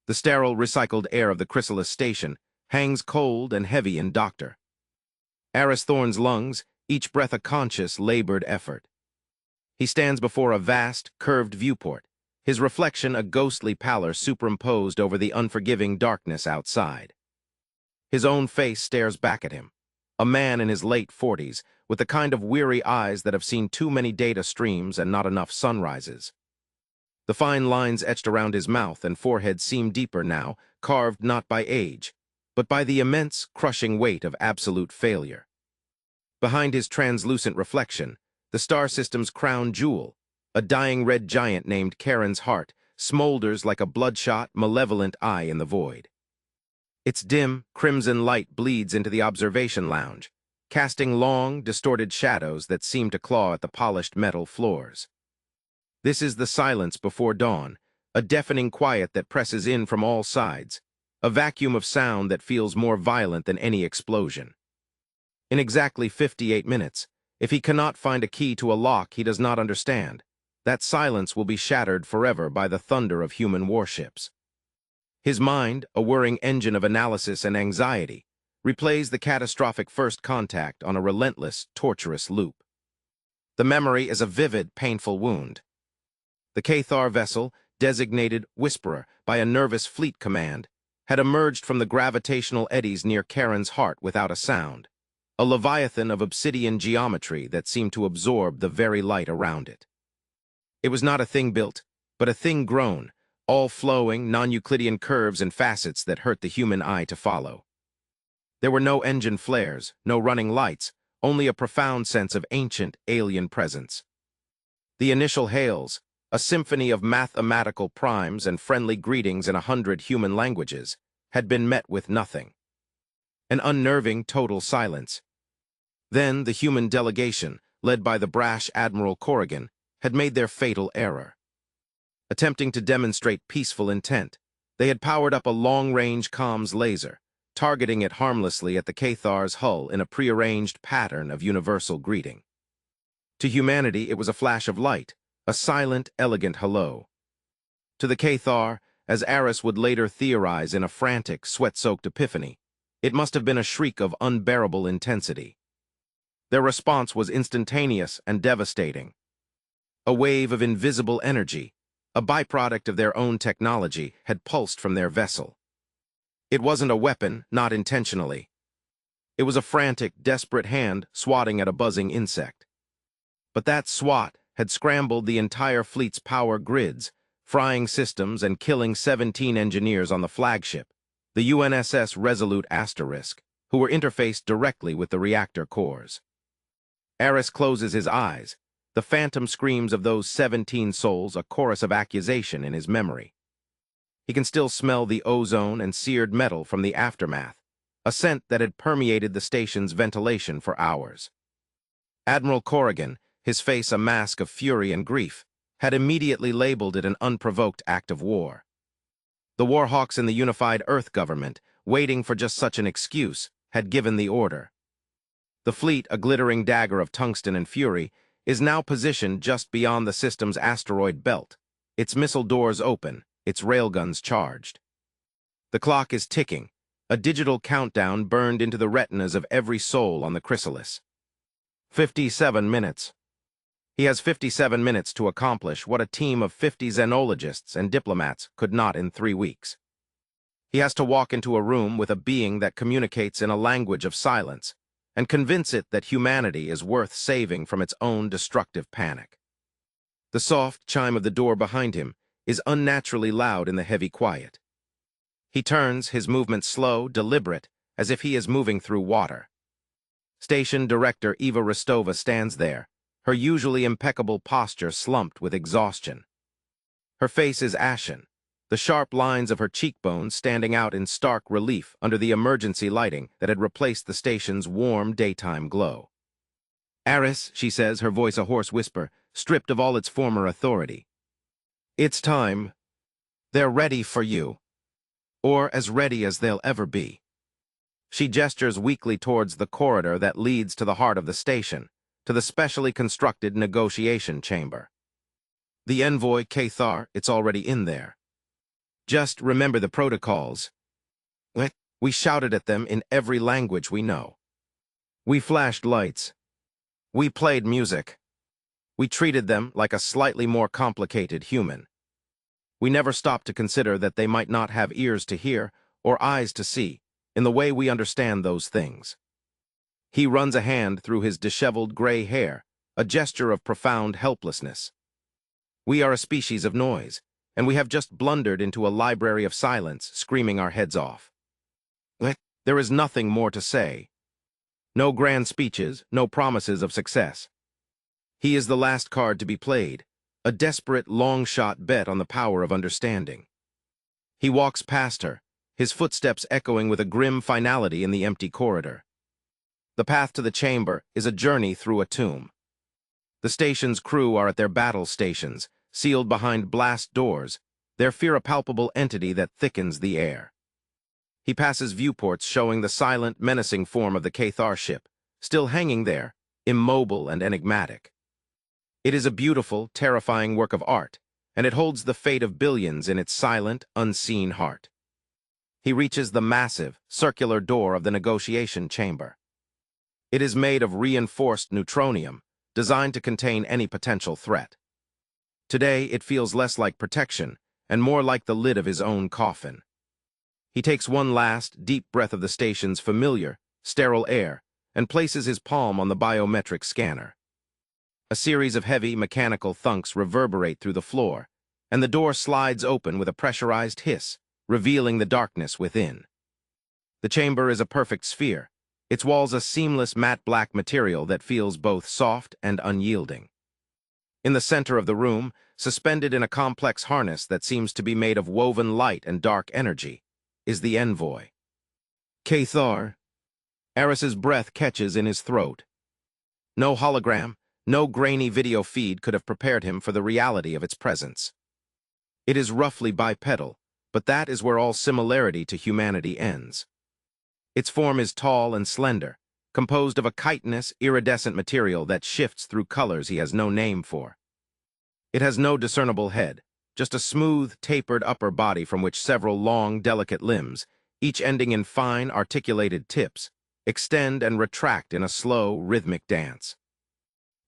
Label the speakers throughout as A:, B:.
A: The sterile, recycled air of the Chrysalis station hangs cold and heavy in Dr. Aris Thorne's lungs, each breath a conscious, labored effort. He stands before a vast, curved viewport, his reflection a ghostly pallor superimposed over the unforgiving darkness outside. His own face stares back at him, a man in his late 40s, with the kind of weary eyes that have seen too many data streams and not enough sunrises. The fine lines etched around his mouth and forehead seem deeper now, carved not by age, but by the immense, crushing weight of absolute failure. Behind his translucent reflection, the star system's crown jewel, a dying red giant named Charon's heart, smolders like a bloodshot, malevolent eye in the void. Its dim, crimson light bleeds into the observation lounge, casting long, distorted shadows that seem to claw at the polished metal floors. This is the silence before dawn, a deafening quiet that presses in from all sides, a vacuum of sound that feels more violent than any explosion. In exactly 58 minutes, if he cannot find a key to a lock he does not understand, that silence will be shattered forever by the thunder of human warships. His mind, a whirring engine of analysis and anxiety, replays the catastrophic first contact on a relentless, torturous loop. The memory is a vivid, painful wound. The Cathar vessel, designated Whisperer by a nervous fleet command, had emerged from the gravitational eddies near Charon's heart without a sound, a leviathan of obsidian geometry that seemed to absorb the very light around it. It was not a thing built, but a thing grown, all flowing, non-Euclidean curves and facets that hurt the human eye to follow. There were no engine flares, no running lights, only a profound sense of ancient, alien presence. The initial hails, a symphony of mathematical primes and friendly greetings in 100 human languages, had been met with nothing. An unnerving total silence. Then the human delegation, led by the brash Admiral Corrigan, had made their fatal error. Attempting to demonstrate peaceful intent, they had powered up a long-range comms laser, targeting it harmlessly at the Cathar's hull in a prearranged pattern of universal greeting. To humanity it was a flash of light, a silent, elegant hello. To the Cathar, as Aris would later theorize in a frantic, sweat-soaked epiphany, it must have been a shriek of unbearable intensity. Their response was instantaneous and devastating. A wave of invisible energy, a byproduct of their own technology, had pulsed from their vessel. It wasn't a weapon, not intentionally. It was a frantic, desperate hand swatting at a buzzing insect. But that swat had scrambled the entire fleet's power grids, frying systems and killing 17 engineers on the flagship, the UNSS Resolute Asterisk, who were interfaced directly with the reactor cores. Aris closes his eyes, the phantom screams of those 17 souls a chorus of accusation in his memory. He can still smell the ozone and seared metal from the aftermath, a scent that had permeated the station's ventilation for hours. Admiral Corrigan, his face a mask of fury and grief, had immediately labeled it an unprovoked act of war. The warhawks in the unified Earth government, waiting for just such an excuse, had given the order. The fleet, a glittering dagger of tungsten and fury, is now positioned just beyond the system's asteroid belt, its missile doors open, its railguns charged. The clock is ticking, a digital countdown burned into the retinas of every soul on the Chrysalis. 57 minutes. He has 57 minutes to accomplish what a team of 50 xenologists and diplomats could not in 3 weeks. He has to walk into a room with a being that communicates in a language of silence, and convince it that humanity is worth saving from its own destructive panic. The soft chime of the door behind him is unnaturally loud in the heavy quiet. He turns, his movement slow, deliberate, as if he is moving through water. Station Director Eva Rostova stands there, her usually impeccable posture slumped with exhaustion. Her face is ashen, the sharp lines of her cheekbones standing out in stark relief under the emergency lighting that had replaced the station's warm daytime glow. "Aris," she says, her voice a hoarse whisper, stripped of all its former authority. "It's time. They're ready for you. Or as ready as they'll ever be." She gestures weakly towards the corridor that leads to the heart of the station, to the specially constructed negotiation chamber. The envoy, Cathar, it's already in there. Just remember the protocols. We shouted at them in every language we know. We flashed lights. We played music. We treated them like a slightly more complicated human. We never stopped to consider that they might not have ears to hear or eyes to see, in the way we understand those things. He runs a hand through his disheveled gray hair, a gesture of profound helplessness. We are a species of noise, and we have just blundered into a library of silence, screaming our heads off. There is nothing more to say. No grand speeches, no promises of success. He is the last card to be played, a desperate, long-shot bet on the power of understanding. He walks past her, his footsteps echoing with a grim finality in the empty corridor. The path to the chamber is a journey through a tomb. The station's crew are at their battle stations, sealed behind blast doors, their fear a palpable entity that thickens the air. He passes viewports showing the silent, menacing form of the Cathar ship, still hanging there, immobile and enigmatic. It is a beautiful, terrifying work of art, and it holds the fate of billions in its silent, unseen heart. He reaches the massive, circular door of the negotiation chamber. It is made of reinforced neutronium, designed to contain any potential threat. Today, it feels less like protection, and more like the lid of his own coffin. He takes one last, deep breath of the station's familiar, sterile air, and places his palm on the biometric scanner. A series of heavy, mechanical thunks reverberate through the floor, and the door slides open with a pressurized hiss, revealing the darkness within. The chamber is a perfect sphere, its walls a seamless matte black material that feels both soft and unyielding. In the center of the room, suspended in a complex harness that seems to be made of woven light and dark energy, is the envoy. Cathar. Aris's breath catches in his throat. No hologram, no grainy video feed could have prepared him for the reality of its presence. It is roughly bipedal, but that is where all similarity to humanity ends. Its form is tall and slender, composed of a chitinous, iridescent material that shifts through colors he has no name for. It has no discernible head, just a smooth, tapered upper body from which several long, delicate limbs, each ending in fine, articulated tips, extend and retract in a slow, rhythmic dance.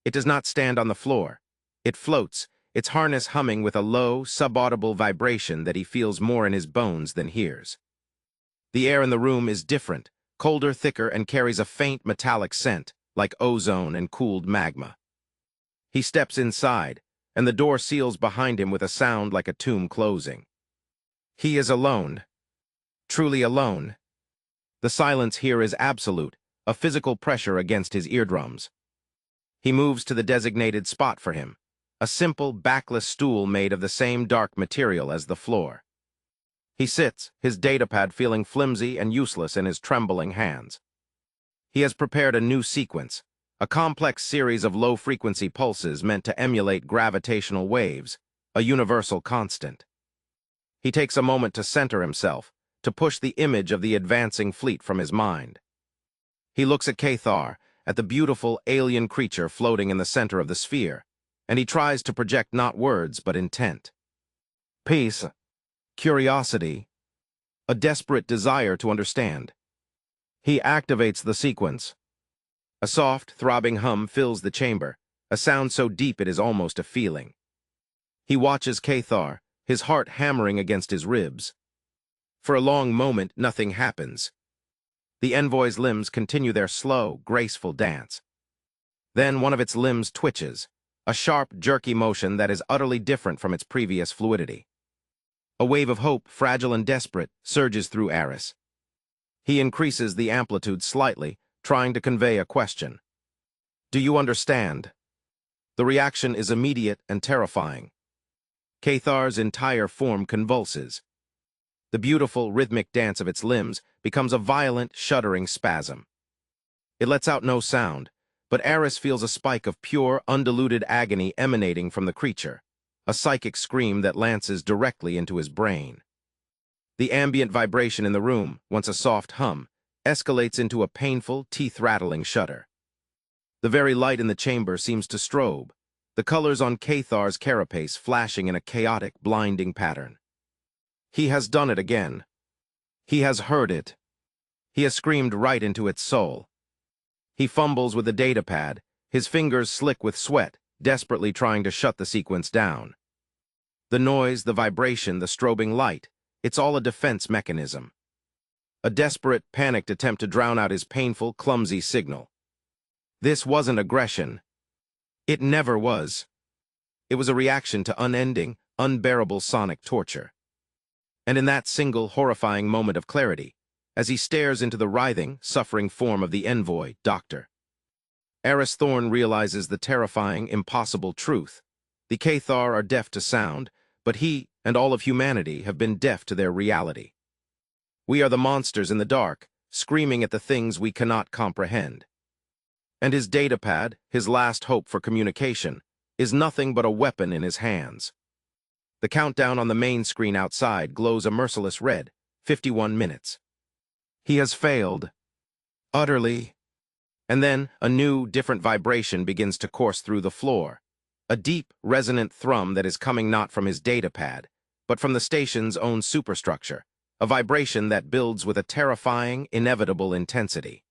A: It does not stand on the floor. It floats, its harness humming with a low, subaudible vibration that he feels more in his bones than hears. The air in the room is different, colder, thicker, and carries a faint metallic scent, like ozone and cooled magma. He steps inside, and the door seals behind him with a sound like a tomb closing. He is alone. Truly alone. The silence here is absolute, a physical pressure against his eardrums. He moves to the designated spot for him, a simple, backless stool made of the same dark material as the floor. He sits, his datapad feeling flimsy and useless in his trembling hands. He has prepared a new sequence, a complex series of low-frequency pulses meant to emulate gravitational waves, a universal constant. He takes a moment to center himself, to push the image of the advancing fleet from his mind. He looks at Cathar, at the beautiful alien creature floating in the center of the sphere, and he tries to project not words but intent. Peace, curiosity, a desperate desire to understand. He activates the sequence. A soft, throbbing hum fills the chamber, a sound so deep it is almost a feeling. He watches Cathar, his heart hammering against his ribs. For a long moment, nothing happens. The envoy's limbs continue their slow, graceful dance. Then one of its limbs twitches, a sharp, jerky motion that is utterly different from its previous fluidity. A wave of hope, fragile and desperate, surges through Aris. He increases the amplitude slightly, trying to convey a question. Do you understand? The reaction is immediate and terrifying. Cathar's entire form convulses. The beautiful, rhythmic dance of its limbs becomes a violent, shuddering spasm. It lets out no sound, but Aris feels a spike of pure, undiluted agony emanating from the creature, a psychic scream that lances directly into his brain. The ambient vibration in the room, once a soft hum, escalates into a painful, teeth-rattling shudder. The very light in the chamber seems to strobe, the colors on Cathar's carapace flashing in a chaotic, blinding pattern. He has done it again. He has heard it. He has screamed right into its soul. He fumbles with the datapad, his fingers slick with sweat, desperately trying to shut the sequence down. The noise, the vibration, the strobing light, it's all a defense mechanism. A desperate, panicked attempt to drown out his painful, clumsy signal. This wasn't aggression. It never was. It was a reaction to unending, unbearable sonic torture. And in that single, horrifying moment of clarity, as he stares into the writhing, suffering form of the envoy, Doctor, Aris Thorne realizes the terrifying, impossible truth. The Cathar are deaf to sound, but he and all of humanity have been deaf to their reality. We are the monsters in the dark, screaming at the things we cannot comprehend. And his datapad, his last hope for communication, is nothing but a weapon in his hands. The countdown on the main screen outside glows a merciless red, 51 minutes. He has failed. Utterly. And then a new, different vibration begins to course through the floor. A deep, resonant thrum that is coming not from his datapad, but from the station's own superstructure. A vibration that builds with a terrifying, inevitable intensity.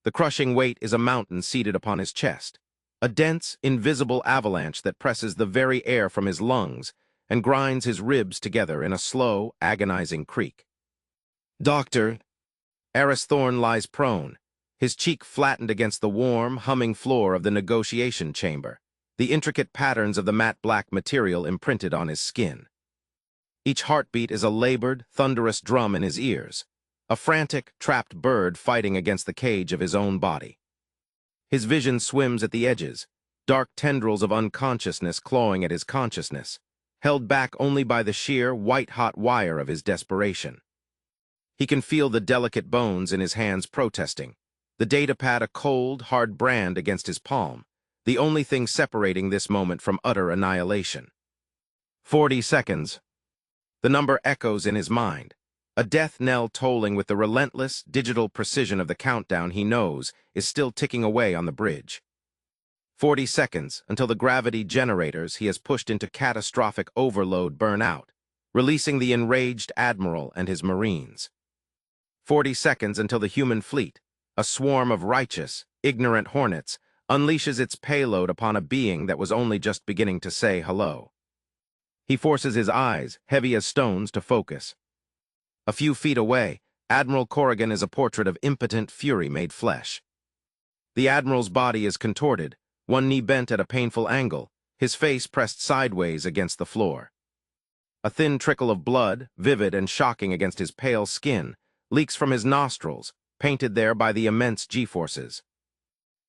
A: The crushing weight is a mountain seated upon his chest, a dense, invisible avalanche that presses the very air from his lungs and grinds his ribs together in a slow, agonizing creak. Doctor! Aris Thorne lies prone, his cheek flattened against the warm, humming floor of the negotiation chamber, the intricate patterns of the matte black material imprinted on his skin. Each heartbeat is a labored, thunderous drum in his ears, a frantic, trapped bird fighting against the cage of his own body. His vision swims at the edges, dark tendrils of unconsciousness clawing at his consciousness, held back only by the sheer, white-hot wire of his desperation. He can feel the delicate bones in his hands protesting, the datapad a cold, hard brand against his palm, the only thing separating this moment from utter annihilation. 40 seconds. The number echoes in his mind, a death knell tolling with the relentless, digital precision of the countdown he knows is still ticking away on the bridge. 40 seconds until the gravity generators he has pushed into catastrophic overload burn out, releasing the enraged admiral and his marines. 40 seconds until the human fleet, a swarm of righteous, ignorant hornets, unleashes its payload upon a being that was only just beginning to say hello. He forces his eyes, heavy as stones, to focus. A few feet away, Admiral Corrigan is a portrait of impotent fury made flesh. The Admiral's body is contorted, one knee bent at a painful angle, his face pressed sideways against the floor. A thin trickle of blood, vivid and shocking against his pale skin, leaks from his nostrils, painted there by the immense G-forces.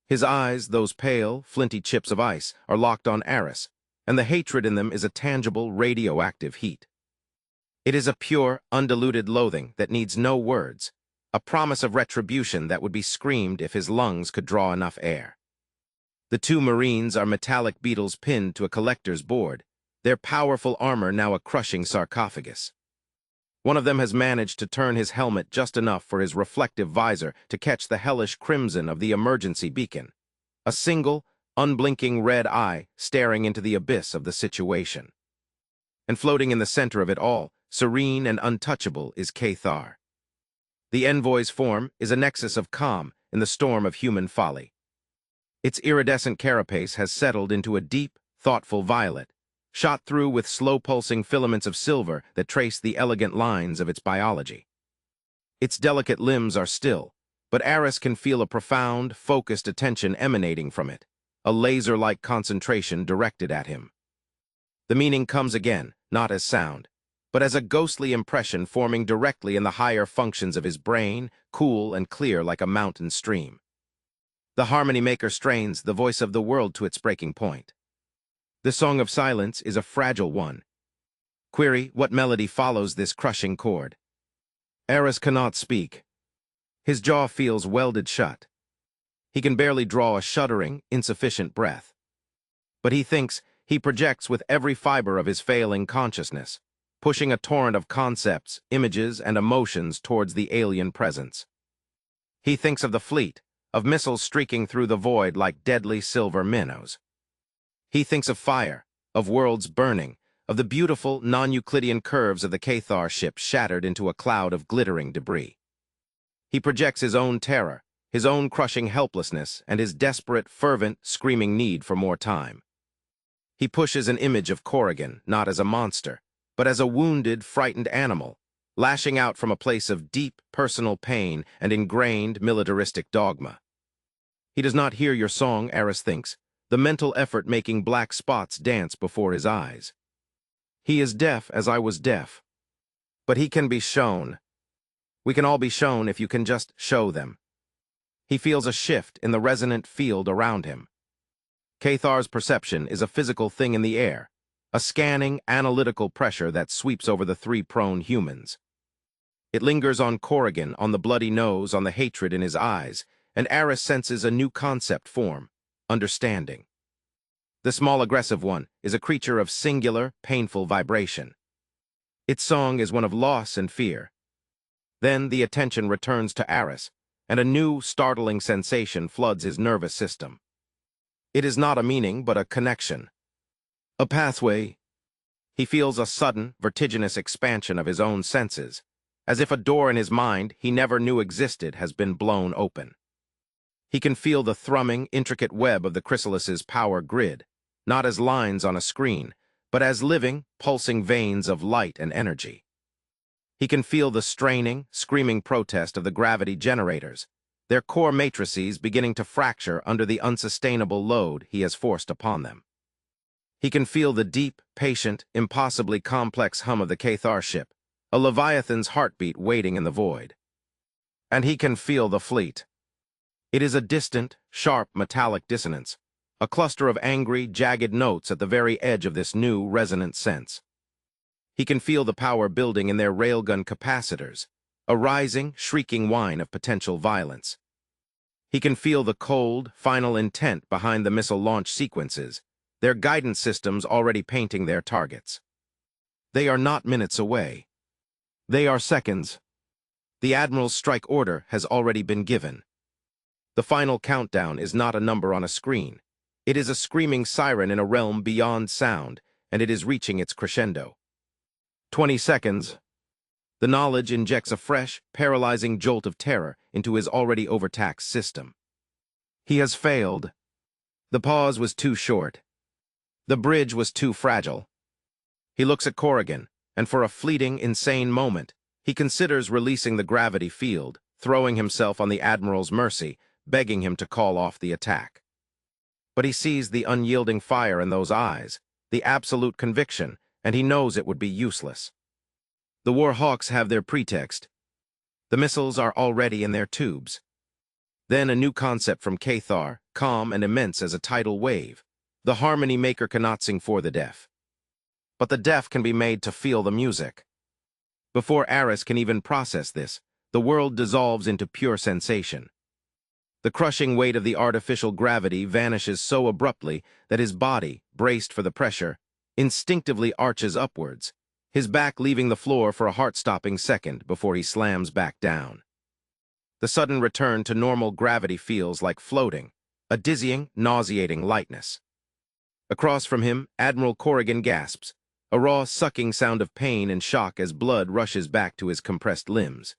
A: His eyes, those pale, flinty chips of ice, are locked on Aris, and the hatred in them is a tangible, radioactive heat. It is a pure, undiluted loathing that needs no words, a promise of retribution that would be screamed if his lungs could draw enough air. The two Marines are metallic beetles pinned to a collector's board, their powerful armor now a crushing sarcophagus. One of them has managed to turn his helmet just enough for his reflective visor to catch the hellish crimson of the emergency beacon, a single, unblinking red eye staring into the abyss of the situation. And floating in the center of it all, serene and untouchable, is Cathar. The envoy's form is a nexus of calm in the storm of human folly. Its iridescent carapace has settled into a deep, thoughtful violet, shot through with slow-pulsing filaments of silver that trace the elegant lines of its biology. Its delicate limbs are still, but Aris can feel a profound, focused attention emanating from it, a laser-like concentration directed at him. The meaning comes again, not as sound, but as a ghostly impression forming directly in the higher functions of his brain, cool and clear like a mountain stream. The harmony maker strains the voice of the world to its breaking point. The Song of Silence is a fragile one. Query, what melody follows this crushing chord? Aris cannot speak. His jaw feels welded shut. He can barely draw a shuddering, insufficient breath. But he thinks, he projects with every fiber of his failing consciousness, pushing a torrent of concepts, images, and emotions towards the alien presence. He thinks of the fleet, of missiles streaking through the void like deadly silver minnows. He thinks of fire, of worlds burning, of the beautiful, non-Euclidean curves of the Cathar ship shattered into a cloud of glittering debris. He projects his own terror, his own crushing helplessness, and his desperate, fervent, screaming need for more time. He pushes an image of Corrigan, not as a monster, but as a wounded, frightened animal, lashing out from a place of deep, personal pain and ingrained militaristic dogma. He does not hear your song, Aris thinks, the mental effort making black spots dance before his eyes. He is deaf as I was deaf. But he can be shown. We can all be shown if you can just show them. He feels a shift in the resonant field around him. Cathar's perception is a physical thing in the air, a scanning, analytical pressure that sweeps over the three prone humans. It lingers on Corrigan, on the bloody nose, on the hatred in his eyes, and Aris senses a new concept form, understanding. The small aggressive one is a creature of singular, painful vibration. Its song is one of loss and fear. Then the attention returns to Aris, and a new, startling sensation floods his nervous system. It is not a meaning, but a connection. A pathway. He feels a sudden, vertiginous expansion of his own senses, as if a door in his mind he never knew existed has been blown open. He can feel the thrumming, intricate web of the Chrysalis's power grid, not as lines on a screen, but as living, pulsing veins of light and energy. He can feel the straining, screaming protest of the gravity generators, their core matrices beginning to fracture under the unsustainable load he has forced upon them. He can feel the deep, patient, impossibly complex hum of the Cathar ship, a Leviathan's heartbeat waiting in the void. And he can feel the fleet. It is a distant, sharp, metallic dissonance, a cluster of angry, jagged notes at the very edge of this new, resonant sense. He can feel the power building in their railgun capacitors, a rising, shrieking whine of potential violence. He can feel the cold, final intent behind the missile launch sequences, their guidance systems already painting their targets. They are not minutes away. They are seconds. The Admiral's strike order has already been given. The final countdown is not a number on a screen. It is a screaming siren in a realm beyond sound, and it is reaching its crescendo. 20 seconds. The knowledge injects a fresh, paralyzing jolt of terror into his already overtaxed system. He has failed. The pause was too short. The bridge was too fragile. He looks at Corrigan, and for a fleeting, insane moment, he considers releasing the gravity field, throwing himself on the Admiral's mercy, begging him to call off the attack. But he sees the unyielding fire in those eyes, the absolute conviction, and he knows it would be useless. The war hawks have their pretext. The missiles are already in their tubes. Then a new concept from Cathar, calm and immense as a tidal wave. The harmony maker cannot sing for the deaf. But the deaf can be made to feel the music. Before Aris can even process this, the world dissolves into pure sensation. The crushing weight of the artificial gravity vanishes so abruptly that his body, braced for the pressure, instinctively arches upwards, his back leaving the floor for a heart-stopping second before he slams back down. The sudden return to normal gravity feels like floating, a dizzying, nauseating lightness. Across from him, Admiral Corrigan gasps, a raw, sucking sound of pain and shock as blood rushes back to his compressed limbs.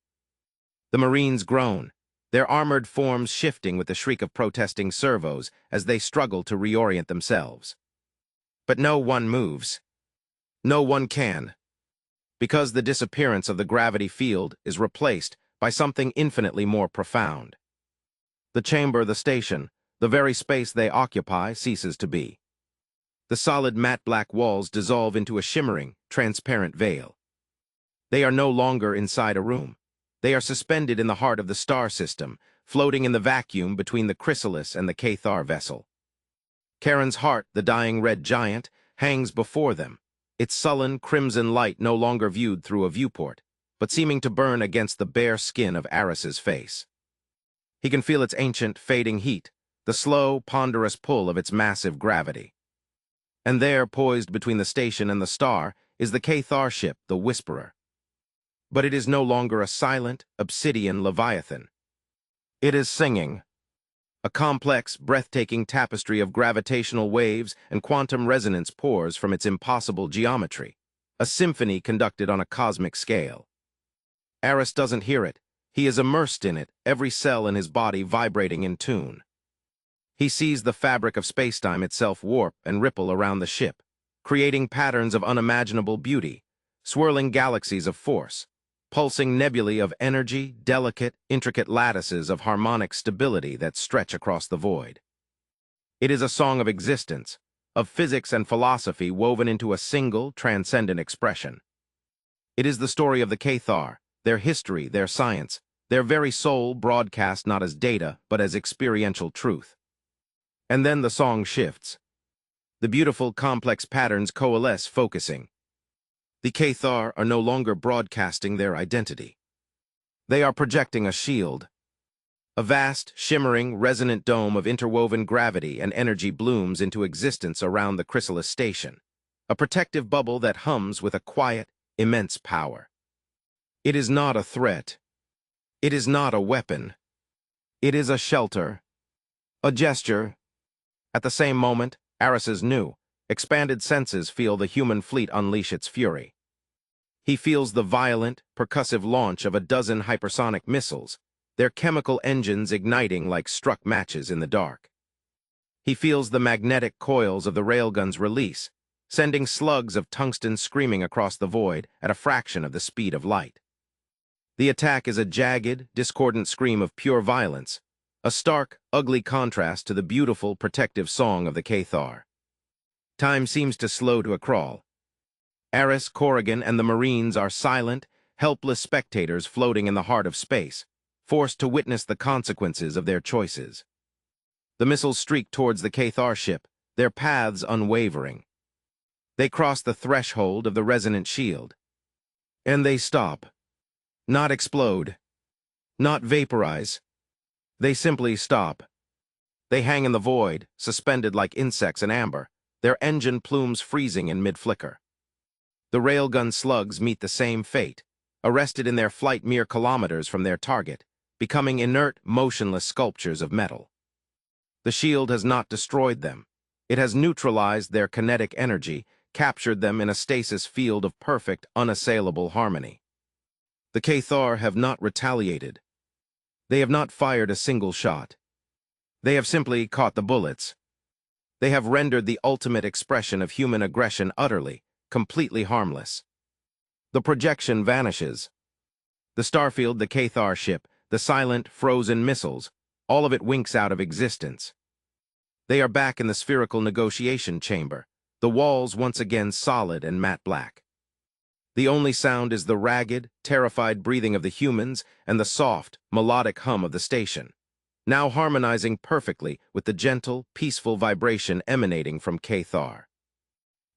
A: The Marines groan, their armored forms shifting with the shriek of protesting servos as they struggle to reorient themselves. But no one moves. No one can. Because the disappearance of the gravity field is replaced by something infinitely more profound. The chamber, the station, the very space they occupy ceases to be. The solid matte black walls dissolve into a shimmering, transparent veil. They are no longer inside a room. They are suspended in the heart of the star system, floating in the vacuum between the Chrysalis and the Cathar vessel. Charon's heart, the dying red giant, hangs before them, its sullen, crimson light no longer viewed through a viewport, but seeming to burn against the bare skin of Aris's face. He can feel its ancient, fading heat, the slow, ponderous pull of its massive gravity. And there, poised between the station and the star, is the Cathar ship, the Whisperer. But it is no longer a silent, obsidian leviathan. It is singing. A complex, breathtaking tapestry of gravitational waves and quantum resonance pours from its impossible geometry, a symphony conducted on a cosmic scale. Aris doesn't hear it. He is immersed in it, every cell in his body vibrating in tune. He sees the fabric of spacetime itself warp and ripple around the ship, creating patterns of unimaginable beauty, swirling galaxies of force, pulsing nebulae of energy, delicate, intricate lattices of harmonic stability that stretch across the void. It is a song of existence, of physics and philosophy woven into a single, transcendent expression. It is the story of the Cathar, their history, their science, their very soul broadcast not as data, but as experiential truth. And then the song shifts. The beautiful, complex patterns coalesce, focusing. The Cathar are no longer broadcasting their identity. They are projecting a shield. A vast, shimmering, resonant dome of interwoven gravity and energy blooms into existence around the Chrysalis station, a protective bubble that hums with a quiet, immense power. It is not a threat. It is not a weapon. It is a shelter, a gesture. At the same moment, Aris's new, expanded senses feel the human fleet unleash its fury. He feels the violent, percussive launch of a dozen hypersonic missiles, their chemical engines igniting like struck matches in the dark. He feels the magnetic coils of the railguns release, sending slugs of tungsten screaming across the void at a fraction of the speed of light. The attack is a jagged, discordant scream of pure violence, a stark, ugly contrast to the beautiful, protective song of the Cathar. Time seems to slow to a crawl. Aris, Corrigan, and the Marines are silent, helpless spectators floating in the heart of space, forced to witness the consequences of their choices. The missiles streak towards the Cathar ship, their paths unwavering. They cross the threshold of the resonant shield. And they stop. Not explode. Not vaporize. They simply stop. They hang in the void, suspended like insects in amber, their engine plumes freezing in mid-flicker. The railgun slugs meet the same fate, arrested in their flight mere kilometers from their target, becoming inert, motionless sculptures of metal. The shield has not destroyed them. It has neutralized their kinetic energy, captured them in a stasis field of perfect, unassailable harmony. The Cathar have not retaliated. They have not fired a single shot. They have simply caught the bullets. They have rendered the ultimate expression of human aggression utterly, completely harmless. The projection vanishes. The starfield, the Cathar ship, the silent, frozen missiles, all of it winks out of existence. They are back in the spherical negotiation chamber, the walls once again solid and matte black. The only sound is the ragged, terrified breathing of the humans and the soft, melodic hum of the station, now harmonizing perfectly with the gentle, peaceful vibration emanating from Cathar.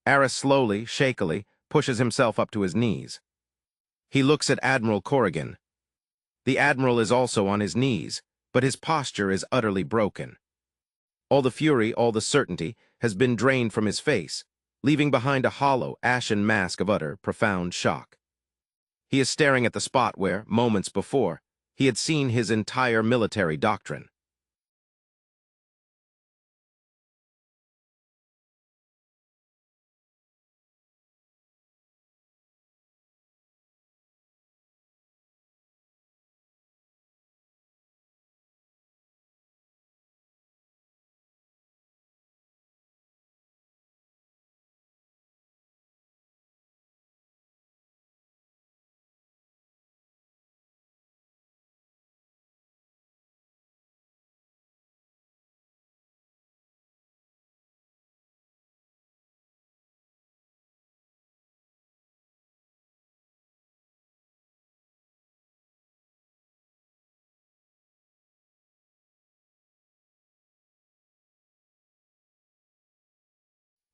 A: Aris slowly, shakily, pushes himself up to his knees. He looks at Admiral Corrigan. The Admiral is also on his knees, but his posture is utterly broken. All the fury, all the certainty, has been drained from his face, leaving behind a hollow, ashen mask of utter, profound shock. He is staring at the spot where, moments before, he had seen his entire military doctrine.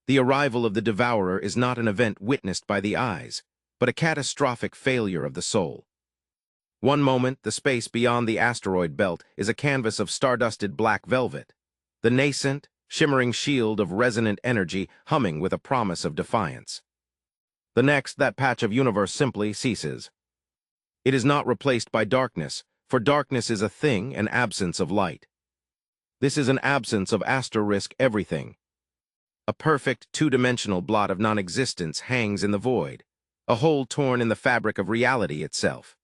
A: The arrival of the devourer is not an event witnessed by the eyes, but a catastrophic failure of the soul. One moment, the space beyond the asteroid belt is a canvas of stardusted black velvet, the nascent, shimmering shield of resonant energy humming with a promise of defiance. The next, that patch of universe simply ceases. It is not replaced by darkness, for darkness is a thing, an absence of light. This is an absence of asterisk everything. A perfect two-dimensional blot of non-existence hangs in the void, a hole torn in the fabric of reality itself.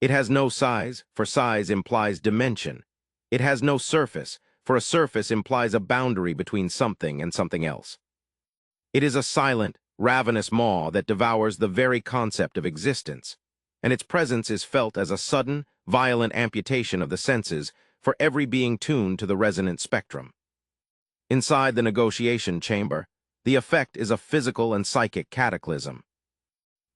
A: It has no size, for size implies dimension. It has no surface, for a surface implies a boundary between something and something else. It is a silent, ravenous maw that devours the very concept of existence, and its presence is felt as a sudden, violent amputation of the senses for every being tuned to the resonant spectrum. Inside the negotiation chamber, the effect is a physical and psychic cataclysm.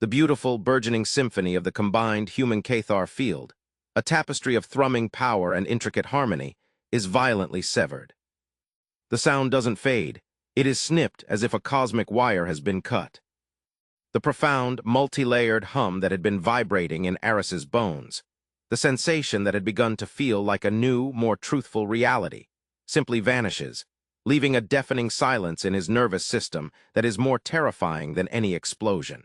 A: The beautiful, burgeoning symphony of the combined human-Cathar field, a tapestry of thrumming power and intricate harmony, is violently severed. The sound doesn't fade, it is snipped as if a cosmic wire has been cut. The profound, multi-layered hum that had been vibrating in Aris's bones, the sensation that had begun to feel like a new, more truthful reality, simply vanishes, leaving a deafening silence in his nervous system that is more terrifying than any explosion.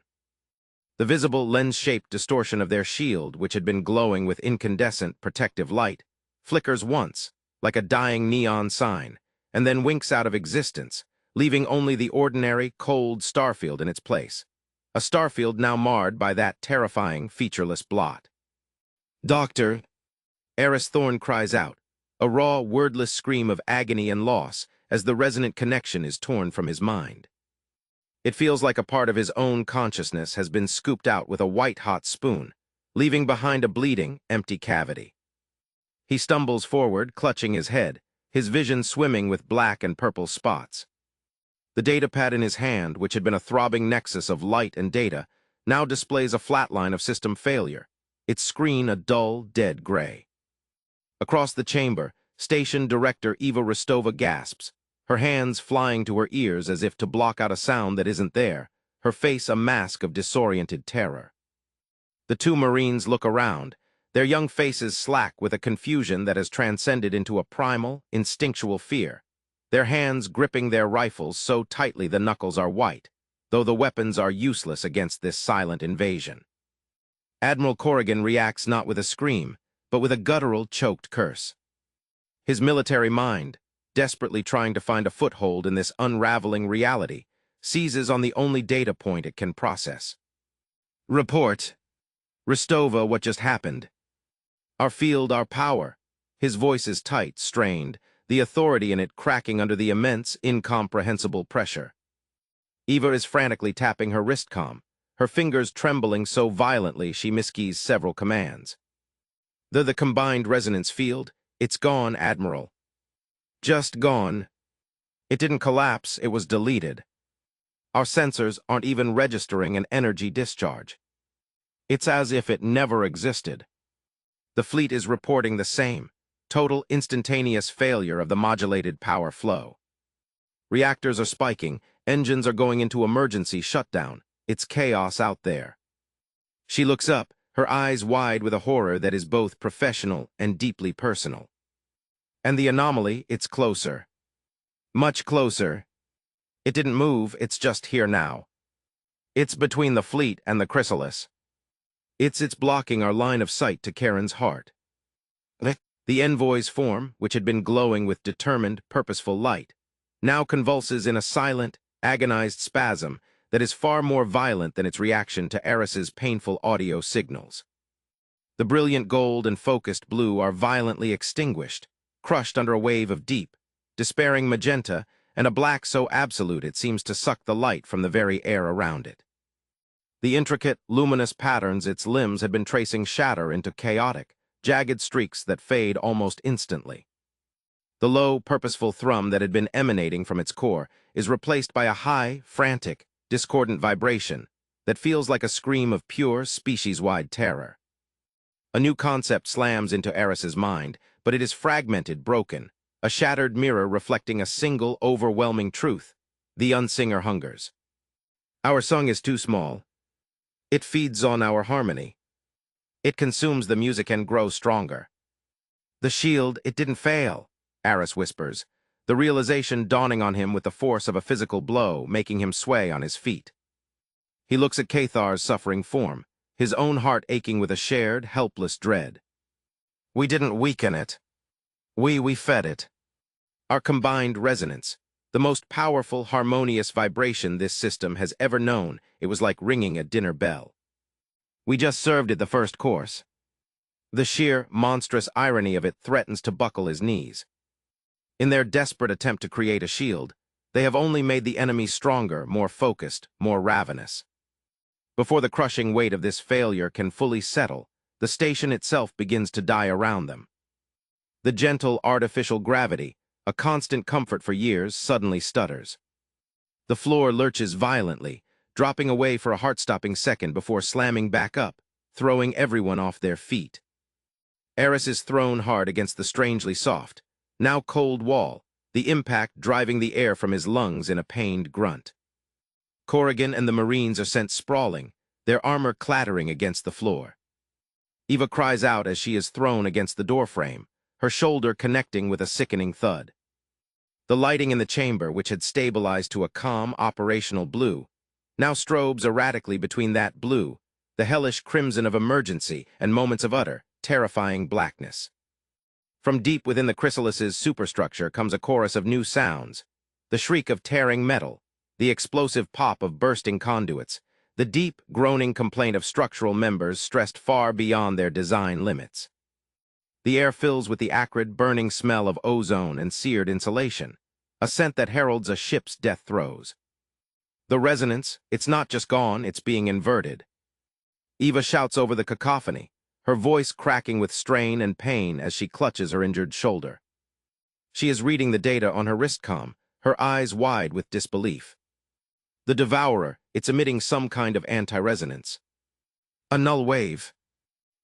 A: The visible lens-shaped distortion of their shield, which had been glowing with incandescent, protective light, flickers once, like a dying neon sign, and then winks out of existence, leaving only the ordinary, cold starfield in its place. A starfield now marred by that terrifying, featureless blot. "Doctor!" Aris Thorne cries out, a raw, wordless scream of agony and loss as the resonant connection is torn from his mind. It feels like a part of his own consciousness has been scooped out with a white-hot spoon, leaving behind a bleeding, empty cavity. He stumbles forward, clutching his head, his vision swimming with black and purple spots. The datapad in his hand, which had been a throbbing nexus of light and data, now displays a flat line of system failure, its screen a dull, dead gray. Across the chamber, Station Director Eva Rostova gasps, her hands flying to her ears as if to block out a sound that isn't there, her face a mask of disoriented terror. The two Marines look around, their young faces slack with a confusion that has transcended into a primal, instinctual fear, their hands gripping their rifles so tightly the knuckles are white, though the weapons are useless against this silent invasion. Admiral Corrigan reacts not with a scream, but with a guttural, choked curse. His military mind, desperately trying to find a foothold in this unraveling reality, seizes on the only data point it can process. "Report. Rostova, what just happened? Our field, our power." His voice is tight, strained, the authority in it cracking under the immense, incomprehensible pressure. Eva is frantically tapping her wristcom, her fingers trembling so violently she miskeys several commands. The combined resonance field, it's gone, Admiral. Just gone. It didn't collapse, it was deleted. Our sensors aren't even registering an energy discharge. It's as if it never existed. The fleet is reporting the same, total instantaneous failure of the modulated power flow. Reactors are spiking, engines are going into emergency shutdown. It's chaos out there. She looks up, her eyes wide with a horror that is both professional and deeply personal. And the anomaly, it's closer. Much closer. It didn't move, it's just here now. It's between the fleet and the Chrysalis. It's blocking our line of sight to Karen's heart. The envoy's form, which had been glowing with determined, purposeful light, now convulses in a silent, agonized spasm that is far more violent than its reaction to Aris's painful audio signals. The brilliant gold and focused blue are violently extinguished, crushed under a wave of deep, despairing magenta and a black so absolute it seems to suck the light from the very air around it. The intricate, luminous patterns its limbs had been tracing shatter into chaotic, jagged streaks that fade almost instantly. The low, purposeful thrum that had been emanating from its core is replaced by a high, frantic, discordant vibration that feels like a scream of pure, species-wide terror. A new concept slams into Aris's mind, but it is fragmented, broken, a shattered mirror reflecting a single, overwhelming truth. The unsinger hungers. Our song is too small. It feeds on our harmony. It consumes the music and grows stronger. The shield, it didn't fail, Aris whispers, the realization dawning on him with the force of a physical blow, making him sway on his feet. He looks at Cathar's suffering form, his own heart aching with a shared, helpless dread. We didn't weaken it. We fed it. Our combined resonance, the most powerful, harmonious vibration this system has ever known, it was like ringing a dinner bell. We just served it the first course. The sheer, monstrous irony of it threatens to buckle his knees. In their desperate attempt to create a shield, they have only made the enemy stronger, more focused, more ravenous. Before the crushing weight of this failure can fully settle, the station itself begins to die around them. The gentle, artificial gravity, a constant comfort for years, suddenly stutters. The floor lurches violently, dropping away for a heart-stopping second before slamming back up, throwing everyone off their feet. Aris is thrown hard against the strangely soft, now cold wall, the impact driving the air from his lungs in a pained grunt. Corrigan and the Marines are sent sprawling, their armor clattering against the floor. Eva cries out as she is thrown against the doorframe, her shoulder connecting with a sickening thud. The lighting in the chamber, which had stabilized to a calm, operational blue, now strobes erratically between that blue, the hellish crimson of emergency, and moments of utter, terrifying blackness. From deep within the Chrysalis's superstructure comes a chorus of new sounds, the shriek of tearing metal, the explosive pop of bursting conduits, the deep, groaning complaint of structural members stressed far beyond their design limits. The air fills with the acrid, burning smell of ozone and seared insulation, a scent that heralds a ship's death throes. The resonance, it's not just gone, it's being inverted. Eva shouts over the cacophony, her voice cracking with strain and pain as she clutches her injured shoulder. She is reading the data on her wristcom, her eyes wide with disbelief. The Devourer, it's emitting some kind of anti-resonance. A null wave.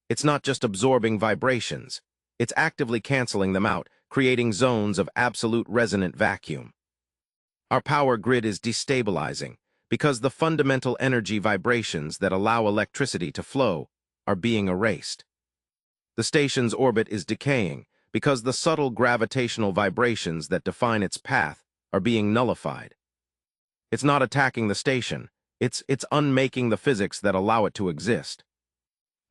A: It's not just absorbing vibrations, it's actively canceling them out, creating zones of absolute resonant vacuum. Our power grid is destabilizing because the fundamental energy vibrations that allow electricity to flow are being erased. The station's orbit is decaying because the subtle gravitational vibrations that define its path are being nullified. It's not attacking the station, it's unmaking the physics that allow it to exist.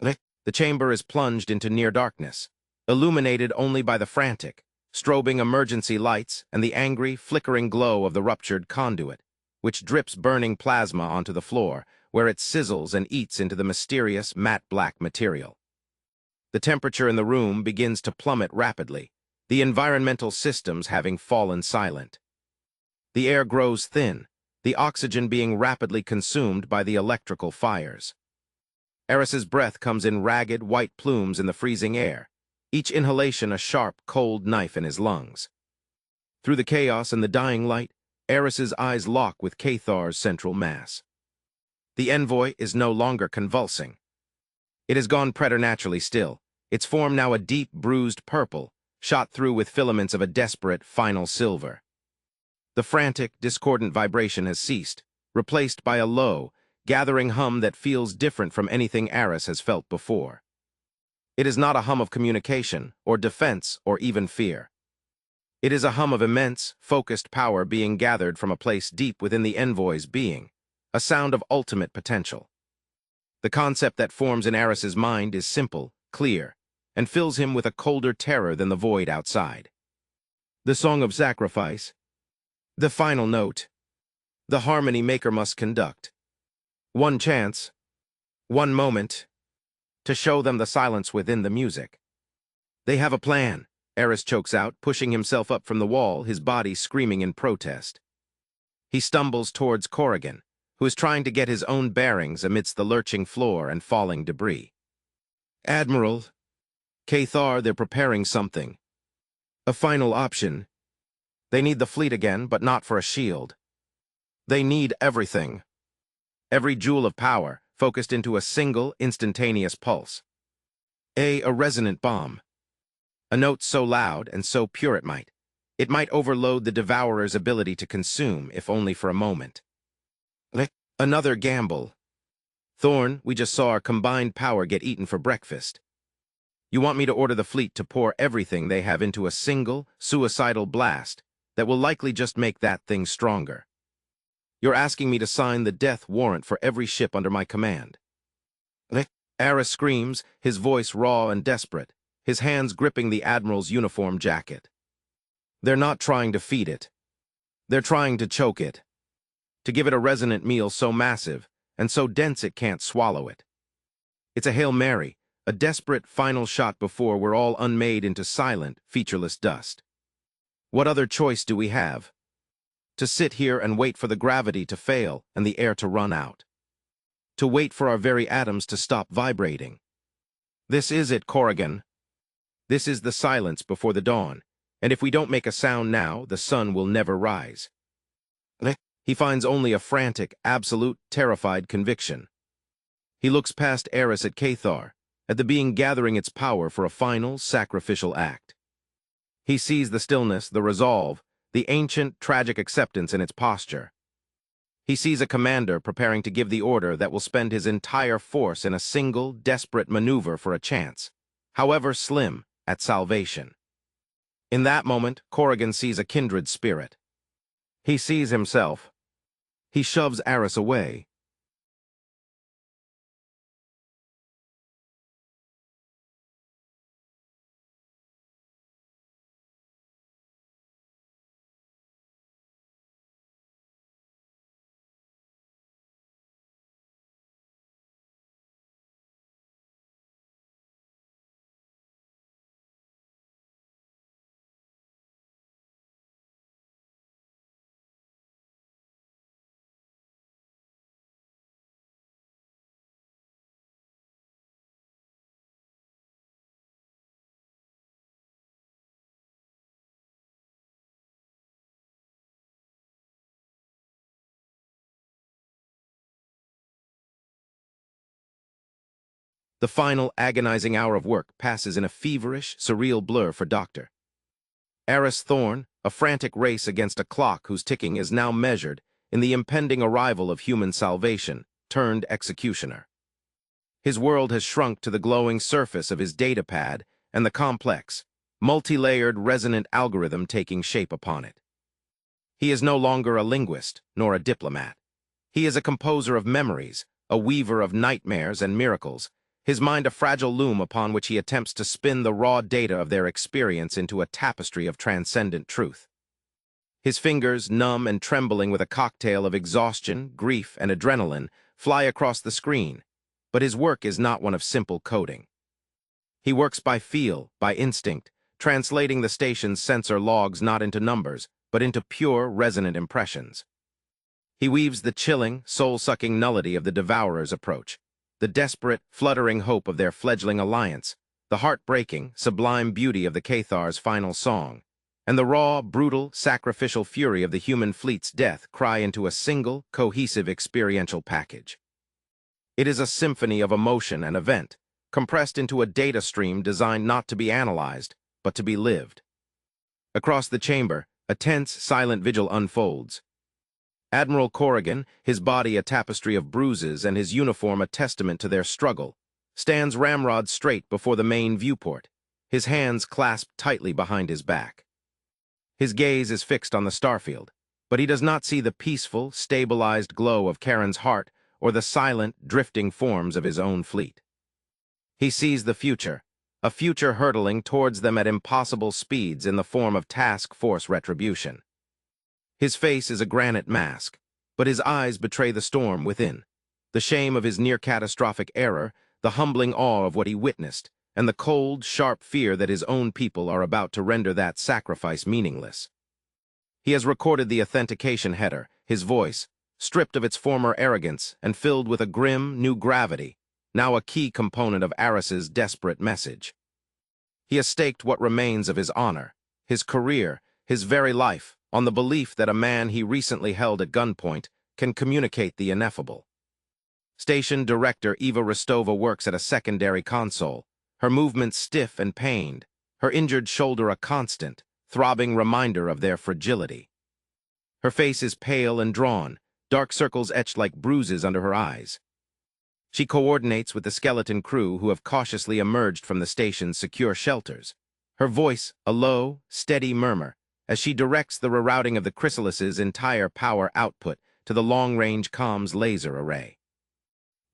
A: The chamber is plunged into near darkness, illuminated only by the frantic, strobing emergency lights and the angry, flickering glow of the ruptured conduit, which drips burning plasma onto the floor, where it sizzles and eats into the mysterious matte black material. The temperature in the room begins to plummet rapidly, the environmental systems having fallen silent. The air grows thin, the oxygen being rapidly consumed by the electrical fires. Aris's breath comes in ragged, white plumes in the freezing air, each inhalation a sharp, cold knife in his lungs. Through the chaos and the dying light, Aris's eyes lock with Cathar's central mass. The envoy is no longer convulsing. It has gone preternaturally still, its form now a deep, bruised purple, shot through with filaments of a desperate, final silver. The frantic, discordant vibration has ceased, replaced by a low, gathering hum that feels different from anything Aris has felt before. It is not a hum of communication, or defense, or even fear. It is a hum of immense, focused power being gathered from a place deep within the envoy's being, a sound of ultimate potential. The concept that forms in Aris's mind is simple, clear, and fills him with a colder terror than the void outside. The song of sacrifice, the final note, the harmony maker must conduct. One chance, one moment, to show them the silence within the music. They have a plan, Aris chokes out, pushing himself up from the wall, his body screaming in protest. He stumbles towards Corrigan, who is trying to get his own bearings amidst the lurching floor and falling debris. Admiral, Cathar, they're preparing something. A final option. They need the fleet again, but not for a shield. They need everything. Every joule of power, focused into a single, instantaneous pulse. A resonant bomb. A note so loud and so pure it might, It might overload the Devourer's ability to consume, if only for a moment. Another gamble. Thorne, we just saw our combined power get eaten for breakfast. You want me to order the fleet to pour everything they have into a single, suicidal blast that will likely just make that thing stronger. You're asking me to sign the death warrant for every ship under my command. Aris screams, his voice raw and desperate, his hands gripping the Admiral's uniform jacket. They're not trying to feed it. They're trying to choke it. To give it a resonant meal so massive and so dense it can't swallow it. It's a Hail Mary, a desperate final shot before we're all unmade into silent, featureless dust. What other choice do we have? To sit here and wait for the gravity to fail and the air to run out. To wait for our very atoms to stop vibrating. This is it, Corrigan. This is the silence before the dawn, and if we don't make a sound now, the sun will never rise. He finds only a frantic, absolute, terrified conviction. He looks past Aris at Cathar, at the being gathering its power for a final, sacrificial act. He sees the stillness, the resolve, the ancient, tragic acceptance in its posture. He sees a commander preparing to give the order that will spend his entire force in a single, desperate maneuver for a chance, however slim, at salvation. In that moment, Corrigan sees a kindred spirit. He sees himself. He shoves Aris away. The final, agonizing hour of work passes in a feverish, surreal blur for Dr. Aris Thorne, a frantic race against a clock whose ticking is now measured in the impending arrival of human salvation, turned executioner. His world has shrunk to the glowing surface of his data pad and the complex, multi-layered, resonant algorithm taking shape upon it. He is no longer a linguist, nor a diplomat. He is a composer of memories, a weaver of nightmares and miracles, his mind a fragile loom upon which he attempts to spin the raw data of their experience into a tapestry of transcendent truth. His fingers, numb and trembling with a cocktail of exhaustion, grief, and adrenaline, fly across the screen, but his work is not one of simple coding. He works by feel, by instinct, translating the station's sensor logs not into numbers, but into pure, resonant impressions. He weaves the chilling, soul-sucking nullity of the Devourer's approach, the desperate, fluttering hope of their fledgling alliance, the heartbreaking, sublime beauty of the Cathar's final song, and the raw, brutal, sacrificial fury of the human fleet's death cry into a single, cohesive experiential package. It is a symphony of emotion and event, compressed into a data stream designed not to be analyzed, but to be lived. Across the chamber, a tense, silent vigil unfolds. Admiral Corrigan, his body a tapestry of bruises and his uniform a testament to their struggle, stands ramrod straight before the main viewport, his hands clasped tightly behind his back. His gaze is fixed on the starfield, but he does not see the peaceful, stabilized glow of Karen's heart or the silent, drifting forms of his own fleet. He sees the future, a future hurtling towards them at impossible speeds in the form of task force retribution. His face is a granite mask, but his eyes betray the storm within, the shame of his near-catastrophic error, the humbling awe of what he witnessed, and the cold, sharp fear that his own people are about to render that sacrifice meaningless. He has recorded the authentication header, his voice, stripped of its former arrogance and filled with a grim, new gravity, now a key component of Aris's desperate message. He has staked what remains of his honor, his career, his very life, on the belief that a man he recently held at gunpoint can communicate the ineffable. Station Director Eva Rostova works at a secondary console, her movements stiff and pained, her injured shoulder a constant, throbbing reminder of their fragility. Her face is pale and drawn, dark circles etched like bruises under her eyes. She coordinates with the skeleton crew who have cautiously emerged from the station's secure shelters. Her voice, a low, steady murmur, as she directs the rerouting of the Chrysalis's entire power output to the long-range comms laser array.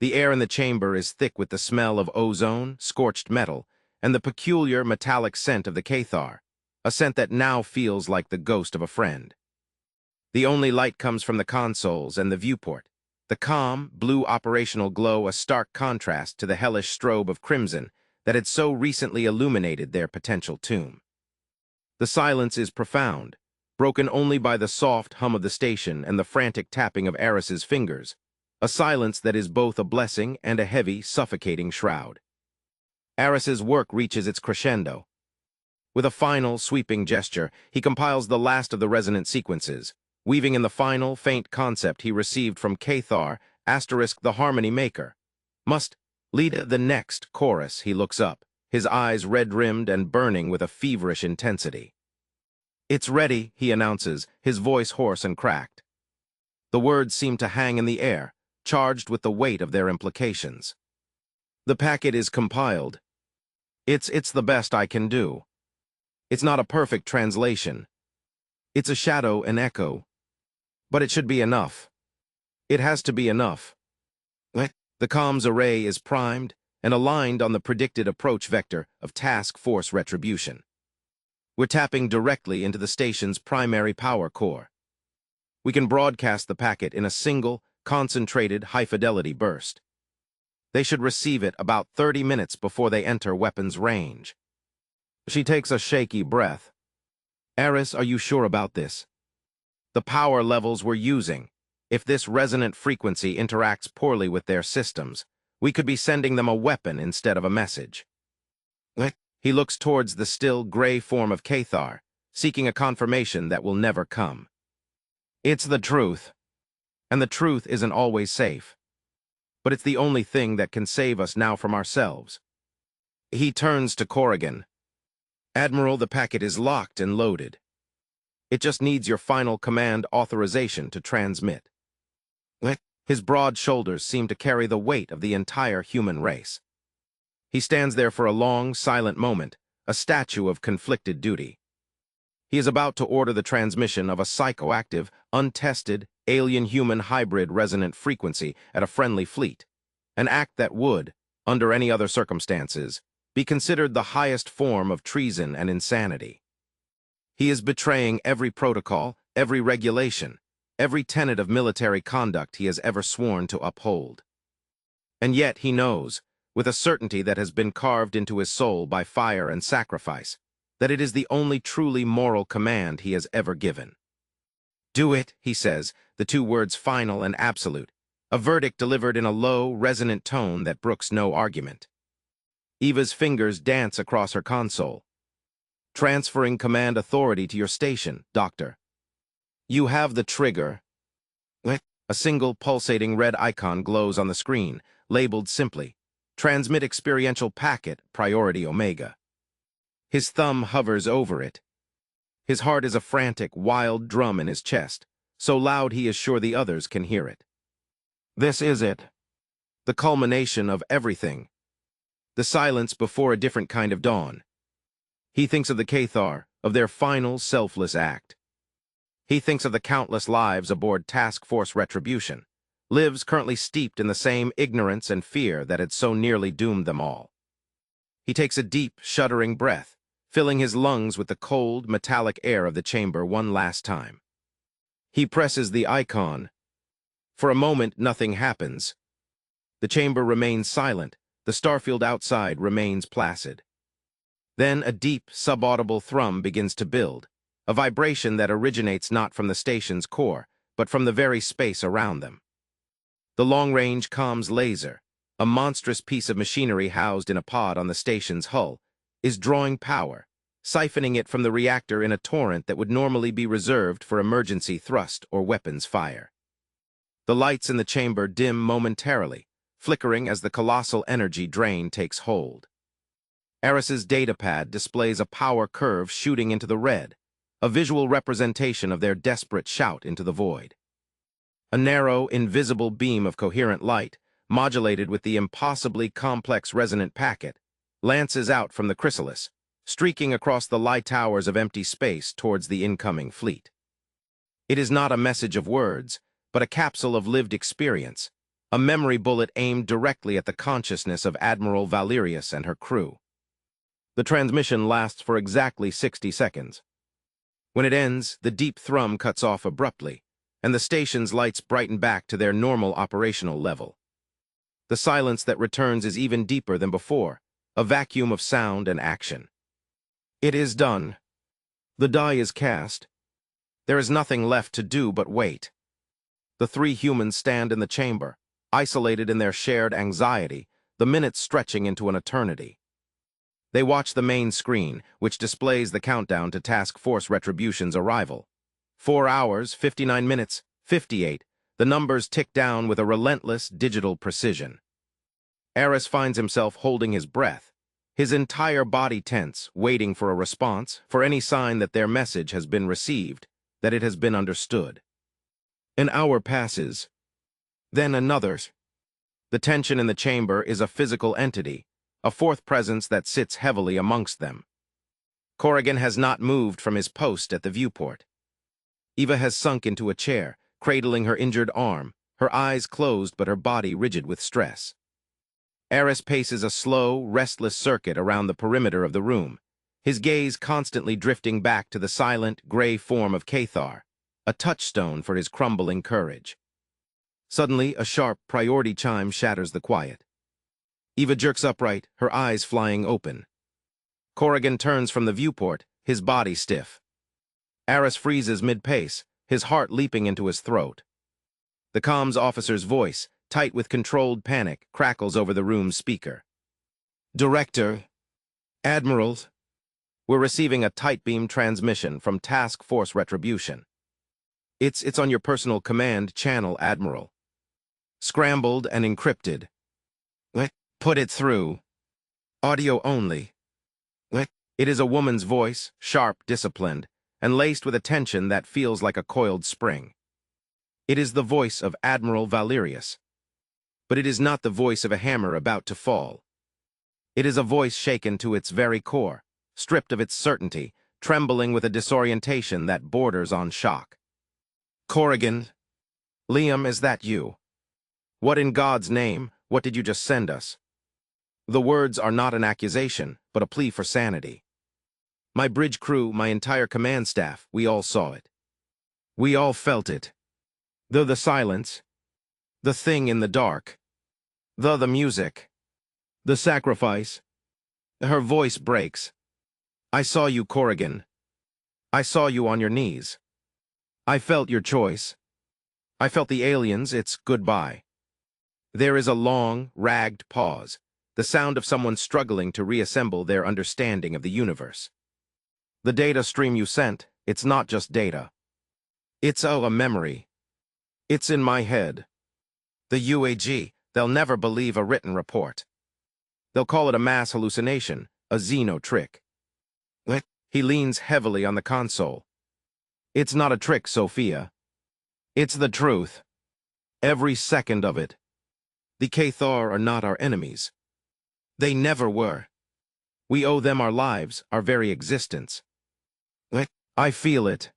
A: The air in the chamber is thick with the smell of ozone, scorched metal, and the peculiar metallic scent of the Cathar, a scent that now feels like the ghost of a friend. The only light comes from the consoles and the viewport, the calm, blue operational glow a stark contrast to the hellish strobe of crimson that had so recently illuminated their potential tomb. The silence is profound, broken only by the soft hum of the station and the frantic tapping of Aris's fingers, a silence that is both a blessing and a heavy, suffocating shroud. Aris's work reaches its crescendo. With a final, sweeping gesture, he compiles the last of the resonant sequences, weaving in the final, faint concept he received from Cathar, * the harmony maker. Must lead the next chorus. He looks up, his eyes red-rimmed and burning with a feverish intensity. "It's ready," he announces, his voice hoarse and cracked. The words seem to hang in the air, charged with the weight of their implications. "The packet is compiled. It's the best I can do. It's not a perfect translation. It's a shadow, an echo. But it should be enough. It has to be enough." The comms array is primed and aligned on the predicted approach vector of task force retribution. We're tapping directly into the station's primary power core. We can broadcast the packet in a single, concentrated, high-fidelity burst. They should receive it about 30 minutes before they enter weapons range. She takes a shaky breath. "Aris, are you sure about this? The power levels we're using, if this resonant frequency interacts poorly with their systems, we could be sending them a weapon instead of a message." He looks towards the still, gray form of Cathar, seeking a confirmation that will never come. "It's the truth. And the truth isn't always safe. But it's the only thing that can save us now from ourselves." He turns to Corrigan. "Admiral, the packet is locked and loaded. It just needs your final command authorization to transmit." His broad shoulders seem to carry the weight of the entire human race. He stands there for a long, silent moment, a statue of conflicted duty. He is about to order the transmission of a psychoactive, untested, alien-human hybrid resonant frequency at a friendly fleet, an act that would, under any other circumstances, be considered the highest form of treason and insanity. He is betraying every protocol, every regulation, every tenet of military conduct he has ever sworn to uphold. And yet he knows, with a certainty that has been carved into his soul by fire and sacrifice, that it is the only truly moral command he has ever given. "Do it," he says, the two words final and absolute, a verdict delivered in a low, resonant tone that brooks no argument. Eva's fingers dance across her console. "Transferring command authority to your station, Doctor. You have the trigger." A single pulsating red icon glows on the screen, labeled simply, "Transmit experiential packet, priority Omega." His thumb hovers over it. His heart is a frantic, wild drum in his chest, so loud he is sure the others can hear it. This is it. The culmination of everything. The silence before a different kind of dawn. He thinks of the Cathar, of their final, selfless act. He thinks of the countless lives aboard Task Force Retribution, lives currently steeped in the same ignorance and fear that had so nearly doomed them all. He takes a deep, shuddering breath, filling his lungs with the cold, metallic air of the chamber one last time. He presses the icon. For a moment, nothing happens. The chamber remains silent, the starfield outside remains placid. Then a deep, subaudible thrum begins to build, a vibration that originates not from the station's core, but from the very space around them. The long-range comms laser, a monstrous piece of machinery housed in a pod on the station's hull, is drawing power, siphoning it from the reactor in a torrent that would normally be reserved for emergency thrust or weapons fire. The lights in the chamber dim momentarily, flickering as the colossal energy drain takes hold. Aris's datapad displays a power curve shooting into the red, a visual representation of their desperate shout into the void. A narrow, invisible beam of coherent light, modulated with the impossibly complex resonant packet, lances out from the Chrysalis, streaking across the light towers of empty space towards the incoming fleet. It is not a message of words, but a capsule of lived experience, a memory bullet aimed directly at the consciousness of Admiral Valerius and her crew. The transmission lasts for exactly 60 seconds. When it ends, the deep thrum cuts off abruptly, and the station's lights brighten back to their normal operational level. The silence that returns is even deeper than before, a vacuum of sound and action. It is done. The die is cast. There is nothing left to do but wait. The three humans stand in the chamber, isolated in their shared anxiety, the minutes stretching into an eternity. They watch the main screen, which displays the countdown to Task Force Retribution's arrival. 4 hours, 59 minutes, 58. The numbers tick down with a relentless digital precision. Aris finds himself holding his breath, his entire body tense, waiting for a response, for any sign that their message has been received, that it has been understood. An hour passes. Then another. The tension in the chamber is a physical entity, a fourth presence that sits heavily amongst them. Corrigan has not moved from his post at the viewport. Eva has sunk into a chair, cradling her injured arm, her eyes closed but her body rigid with stress. Aris paces a slow, restless circuit around the perimeter of the room, his gaze constantly drifting back to the silent, gray form of Cathar, a touchstone for his crumbling courage. Suddenly, a sharp priority chime shatters the quiet. Eva jerks upright, her eyes flying open. Corrigan turns from the viewport, his body stiff. Aris freezes mid-pace, his heart leaping into his throat. The comms officer's voice, tight with controlled panic, crackles over the room's speaker. "Director, Admirals, we're receiving a tight beam transmission from Task Force Retribution. It's on your personal command channel, Admiral. Scrambled and encrypted. Put it through. Audio only." It is a woman's voice, sharp, disciplined, and laced with a tension that feels like a coiled spring. It is the voice of Admiral Valerius. But it is not the voice of a hammer about to fall. It is a voice shaken to its very core, stripped of its certainty, trembling with a disorientation that borders on shock. "Corrigan, Liam, is that you? What in God's name, what did you just send us?" The words are not an accusation, but a plea for sanity. My bridge crew, my entire command staff, we all saw it. We all felt it. The silence, the thing in the dark, the music, the sacrifice. Her voice breaks. "I saw you, Corrigan. I saw you on your knees. I felt your choice. I felt the aliens, it's goodbye." There is a long, ragged pause, the sound of someone struggling to reassemble their understanding of the universe. "The data stream you sent, it's not just data. It's a memory. It's in my head. The UAG, they'll never believe a written report. They'll call it a mass hallucination, a Xeno trick." He leans heavily on the console. "It's not a trick, Sophia. It's the truth. Every second of it. The Cathar are not our enemies. They never were. We owe them our lives, our very existence. I feel it.